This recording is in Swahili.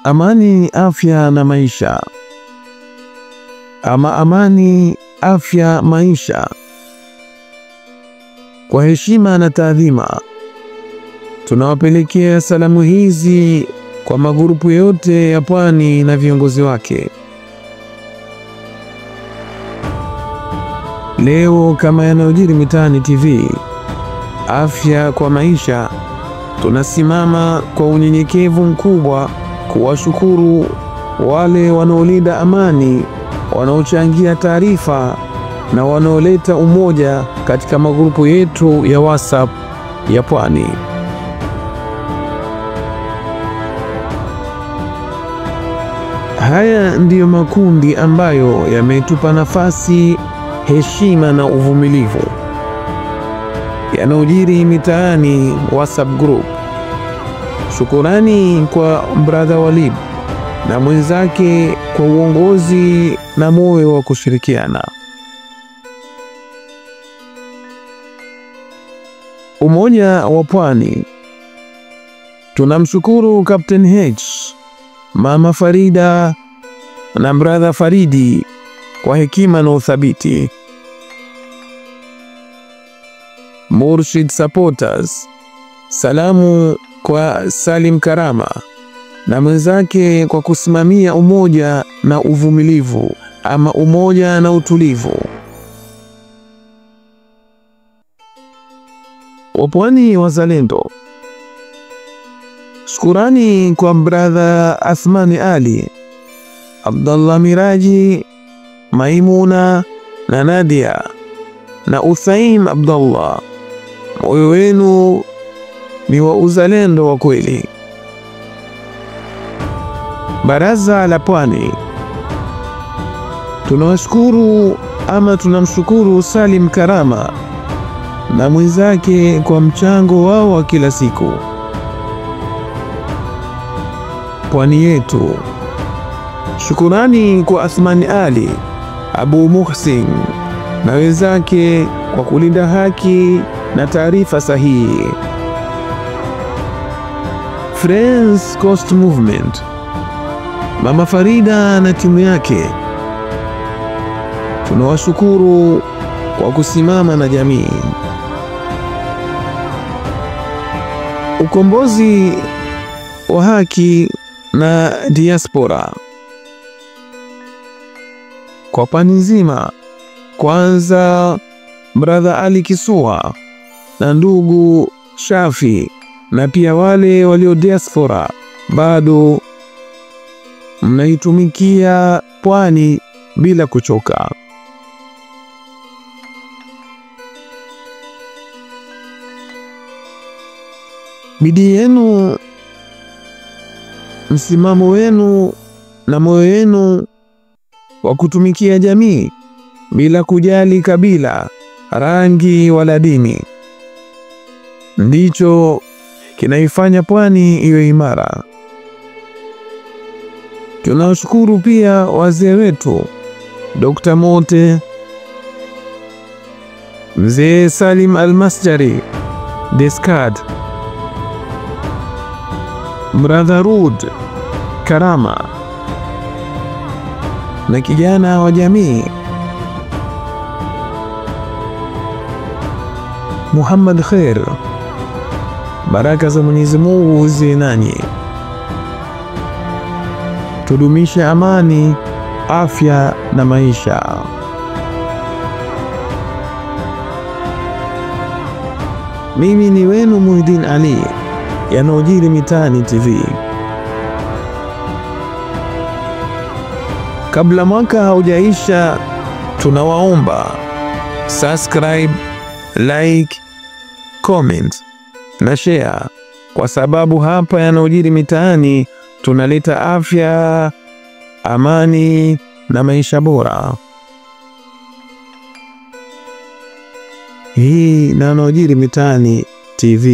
Amani, afya na maisha. Ama amani, afya, maisha. Kwa heshima na taadhima, tunawapelekea salamu hizi kwa magrupu yote ya Pwani na viongozi wake. Leo kama yanayojiri mitaani TV, afya kwa maisha, tunasimama kwa unyenyekevu mkubwa kuwashukuru wale wanaolinda amani, wanaochangia taarifa na wanaoleta umoja katika magrupu yetu ya WhatsApp ya Pwani. Haya ndiyo makundi ambayo yametupa nafasi, heshima na uvumilivu. Yanayojiri mitaani WhatsApp group. Shukurani kwa brother Walid na mwenzake kwa uongozi na moyo wa kushirikiana. Umoja wa Pwani. Tunamshukuru Captain H, Mama Farida na brother Faridi kwa hekima na uthabiti. Murshid supporters. Salamu kwa Salim Karama na mwenzake kwa kusimamia umoja na uvumilivu, ama umoja na utulivu. Wapwani wazalendo. Shukurani kwa brother Athmani Ali, Abdullah Miraji, Maimuna na Nadia na Uthaim Abdullah. Moyo wenu ni wa uzalendo wa kweli. Baraza la Pwani. Tunamshukuru Salim Karama na mwenzake kwa mchango wao wa kila siku. Pwani yetu. Shukurani kwa Athmani Ali, Abu Muhsin na wenzake kwa kulinda haki na taarifa sahihi. Friends Coast Movement. Mama Farida na timu yake, tunawashukuru kwa kusimama na jamii. Ukombozi wa haki na diaspora. Kwa Pwani nzima, kwanza brother Ali Kisua na ndugu Shafi na pia wale walio diaspora, bado mnaitumikia Pwani bila kuchoka. Bidii yenu, msimamo wenu na moyo wenu wa kutumikia jamii bila kujali kabila, rangi wala dini, ndicho kinaifanya Pwani iwe imara. Tunashukuru pia wazee wetu, Dr. Mote, Mzee Salim Al-Masjari, Deskad, brother Rud Karama na kijana wa jamii Muhammad Khair. Baraka za Mwenyezi Mungu ziwe nanyi. Tudumishe amani, afya na maisha. Mimi ni wenu Muhyiddin Ali, yanayojiri mitaani TV. Kabla mwaka haujaisha, tunawaomba subscribe, like, comment na share, kwa sababu hapa yanayojiri mitaani tunaleta afya, amani na maisha bora. Hii yanayojiri mitaani TV.